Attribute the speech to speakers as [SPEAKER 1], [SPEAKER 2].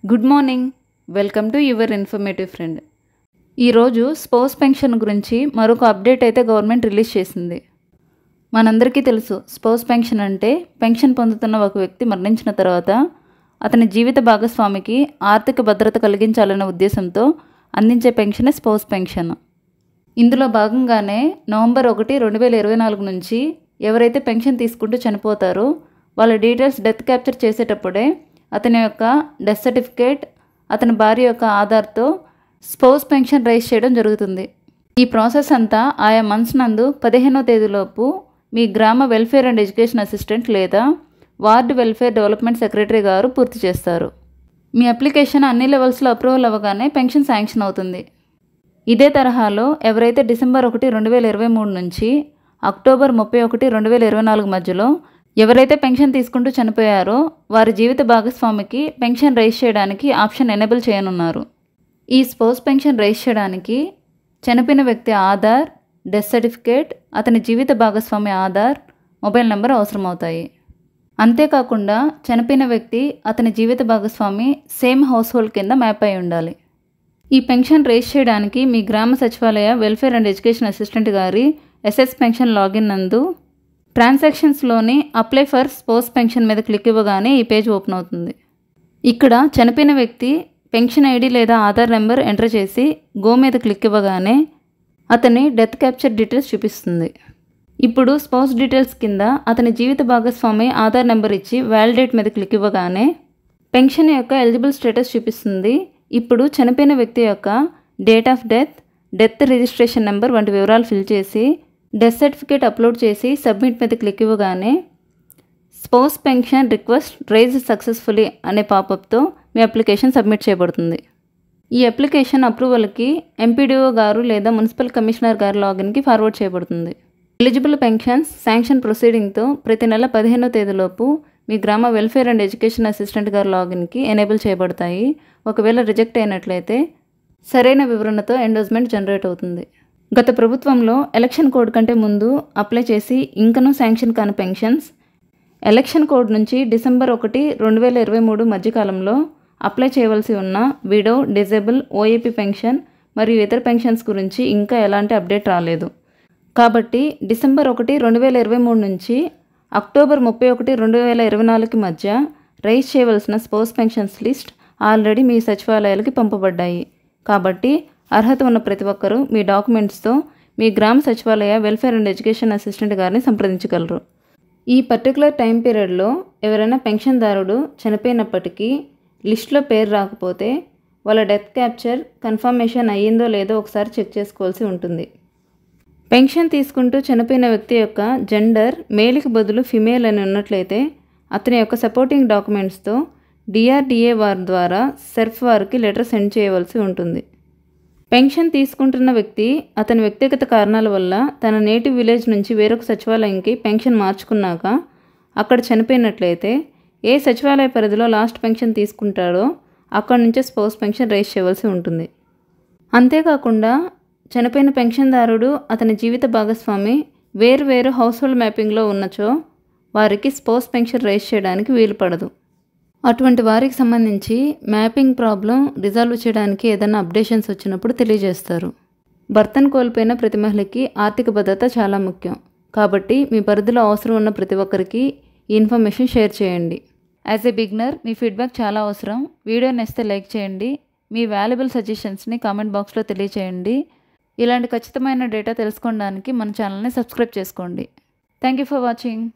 [SPEAKER 1] Good morning. Welcome to your informative friend. ఈరోజు spouse pension గురించి మరొక అప్డేట్ అయితే గవర్నమెంట్ రిలీజ్ చేసింది. మనందరికీ తెలుసు, స్పౌస్ పెన్షన్ అంటే పెన్షన్ పొందుతున్న ఒక వ్యక్తి మరణించిన తర్వాత అతని జీవిత భాగస్వామికి ఆర్థిక భద్రత కలిగించాలనే ఉద్దేశంతో అందించే పెన్షనే స్పౌస్ పెన్షన్. ఇందులో భాగంగానే నవంబర్ 1, 2024 నుంచి ఎవరైతే పెన్షన్ తీసుకుంటూ చనిపోతారో వాళ్ళ డీటెయిల్స్ డెత్ క్యాప్చర్ చేసేటప్పుడే అతని యొక్క డెత్ సర్టిఫికేట్, అతని భార్య యొక్క ఆధార్తో స్పౌస్ పెన్షన్ రైజ్ చేయడం జరుగుతుంది. ఈ ప్రాసెస్ అంతా ఆయా మంత్స్ నందు 15వ తేదీలోపు మీ గ్రామ వెల్ఫేర్ అండ్ ఎడ్యుకేషన్ అసిస్టెంట్ లేదా వార్డ్ వెల్ఫేర్ డెవలప్మెంట్ సెక్రటరీ గారు పూర్తి చేస్తారు. మీ అప్లికేషన్ అన్ని లెవెల్స్లో అప్రూవల్ అవ్వగానే పెన్షన్ శాంక్షన్ అవుతుంది. ఇదే తరహాలో ఎవరైతే డిసెంబర్ 1, 2023 నుంచి అక్టోబర్ 31, 2024 మధ్యలో ఎవరైతే పెన్షన్ తీసుకుంటూ చనిపోయారో వారి జీవిత భాగస్వామికి పెన్షన్ రైజ్ చేయడానికి ఆప్షన్ ఎనేబుల్ చేయనున్నారు. ఈ స్పౌస్ పెన్షన్ రైజ్ చేయడానికి చనిపోయిన వ్యక్తి ఆధార్, డెత్ సర్టిఫికేట్, అతని జీవిత భాగస్వామి ఆధార్, మొబైల్ నెంబర్ అవసరమవుతాయి. అంతేకాకుండా చనిపోయిన వ్యక్తి, అతని జీవిత భాగస్వామి సేమ్ హౌస్ హోల్డ్ కింద మ్యాప్ అయి ఉండాలి. ఈ పెన్షన్ రైజ్ చేయడానికి మీ గ్రామ సచివాలయ వెల్ఫేర్ అండ్ ఎడ్యుకేషన్ అసిస్టెంట్ గారి ఎస్ఎస్ పెన్షన్ లాగిన్ నందు ట్రాన్సాక్షన్స్లోని అప్లై ఫర్ స్పౌస్ పెన్షన్ మీద క్లిక్ ఇవ్వగానే ఈ పేజ్ ఓపెన్ అవుతుంది. ఇక్కడ చనిపోయిన వ్యక్తి పెన్షన్ ఐడి లేదా ఆధార్ నెంబర్ ఎంటర్ చేసి గో మీద క్లిక్ ఇవ్వగానే అతని డెత్ క్యాప్చర్ డీటెయిల్స్ చూపిస్తుంది. ఇప్పుడు స్పౌస్ డీటెయిల్స్ కింద అతని జీవిత భాగస్వామి ఆధార్ నెంబర్ ఇచ్చి వ్యాలిడేట్ మీద క్లిక్ ఇవ్వగానే పెన్షన్ యొక్క ఎలిజిబుల్ స్టేటస్ చూపిస్తుంది. ఇప్పుడు చనిపోయిన వ్యక్తి యొక్క date of death, death registration number వంటి వివరాలు ఫిల్ చేసి డెత్ సర్టిఫికేట్ అప్లోడ్ చేసి సబ్మిట్ మీద క్లిక్ ఇవ్వగానే spouse pension request rise successfully అనే పాపప్తో మీ అప్లికేషన్ సబ్మిట్ చేయబడుతుంది. ఈ అప్లికేషన్ అప్రూవల్కి ఎంపీడీఓ గారు లేదా మున్సిపల్ కమిషనర్ గారి లాగిన్కి ఫార్వర్డ్ చేయబడుతుంది. ఎలిజిబుల్ పెన్షన్స్ శాంక్షన్ ప్రొసీడింగ్తో ప్రతి నెల 15వ తేదీలోపు మీ గ్రామ వెల్ఫేర్ అండ్ ఎడ్యుకేషన్ అసిస్టెంట్ గారి లాగిన్కి ఎనేబుల్ చేయబడతాయి. ఒకవేళ రిజెక్ట్ అయినట్లయితే సరైన వివరణతో ఎండోజ్మెంట్ జనరేట్ అవుతుంది. గత ప్రభుత్వంలో ఎలక్షన్ కోడ్ కంటే ముందు అప్లై చేసి ఇంకనూ శాంక్షన్ కాని పెన్షన్స్ ఎలక్షన్ కోడ్ నుంచి డిసెంబర్ 1, 2023 మధ్యకాలంలో అప్లై చేయవలసి ఉన్న విడో, డిజేబుల్, ఓఏపీ పెన్షన్ మరియు ఇతర పెన్షన్స్ గురించి ఇంకా ఎలాంటి అప్డేట్ రాలేదు. కాబట్టి డిసెంబర్ 1, 2023 నుంచి అక్టోబర్ 31, 2024 మధ్య రైజ్ చేయవలసిన స్పౌస్ పెన్షన్స్ లిస్ట్ ఆల్రెడీ మీ సచివాలయాలకి పంపబడ్డాయి. కాబట్టి అర్హత ఉన్న ప్రతి ఒక్కరూ మీ డాక్యుమెంట్స్తో మీ గ్రామ సచివాలయ వెల్ఫేర్ అండ్ ఎడ్యుకేషన్ అసిస్టెంట్ గారిని సంప్రదించగలరు. ఈ పర్టికులర్ టైం పీరియడ్లో ఎవరైనా పెన్షన్దారుడు చనిపోయినప్పటికీ లిస్టులో పేరు రాకపోతే వాళ్ళ డెత్ క్యాప్చర్ కన్ఫర్మేషన్ అయ్యిందో లేదో ఒకసారి చెక్ చేసుకోవాల్సి ఉంటుంది. పెన్షన్ తీసుకుంటూ చనిపోయిన వ్యక్తి యొక్క జెండర్ మేల్కి బదులు ఫిమేల్ అని ఉన్నట్లయితే అతని యొక్క సపోర్టింగ్ డాక్యుమెంట్స్తో డిఆర్డిఏ వారి ద్వారా సెర్ఫ్ వారికి లెటర్ సెండ్ చేయవలసి ఉంటుంది. పెన్షన్ తీసుకుంటున్న వ్యక్తి అతని వ్యక్తిగత కారణాల వల్ల తన నేటివ్ విలేజ్ నుంచి వేరొక సచివాలయంకి పెన్షన్ మార్చుకున్నాక అక్కడ చనిపోయినట్లయితే ఏ సచివాలయ పరిధిలో లాస్ట్ పెన్షన్ తీసుకుంటాడో అక్కడి నుంచే స్పౌస్ పెన్షన్ రైజ్ చేయవలసి ఉంటుంది. అంతేకాకుండా చనిపోయిన పెన్షన్దారుడు, అతని జీవిత భాగస్వామి వేరు హౌస్ హోల్డ్ మ్యాపింగ్లో ఉన్నచో వారికి స్పౌస్ పెన్షన్ రైజ్ చేయడానికి వీలు పడదు. అటువంటి వారికి సంబంధించి మ్యాపింగ్ ప్రాబ్లం రిజాల్వ్ చేయడానికి ఏదైనా అప్డేషన్స్ వచ్చినప్పుడు తెలియజేస్తారు. భర్తను కోల్పోయిన ప్రతి మహిళకి ఆర్థిక భద్రత చాలా ముఖ్యం. కాబట్టి మీ పరిధిలో అవసరం ఉన్న ప్రతి ఒక్కరికి ఈ ఇన్ఫర్మేషన్ షేర్ చేయండి. As a beginner me feedback చాలా అవసరం. వీడియో నచ్చితే లైక్ చేయండి. మీ వాల్యుబుల్ సజెషన్స్ని కామెంట్ బాక్స్లో తెలియచేయండి. ఇలాంటి ఖచ్చితమైన డేటా తెలుసుకోవడానికి మన ఛానల్ని సబ్స్క్రైబ్ చేసుకోండి. Thank you for watching.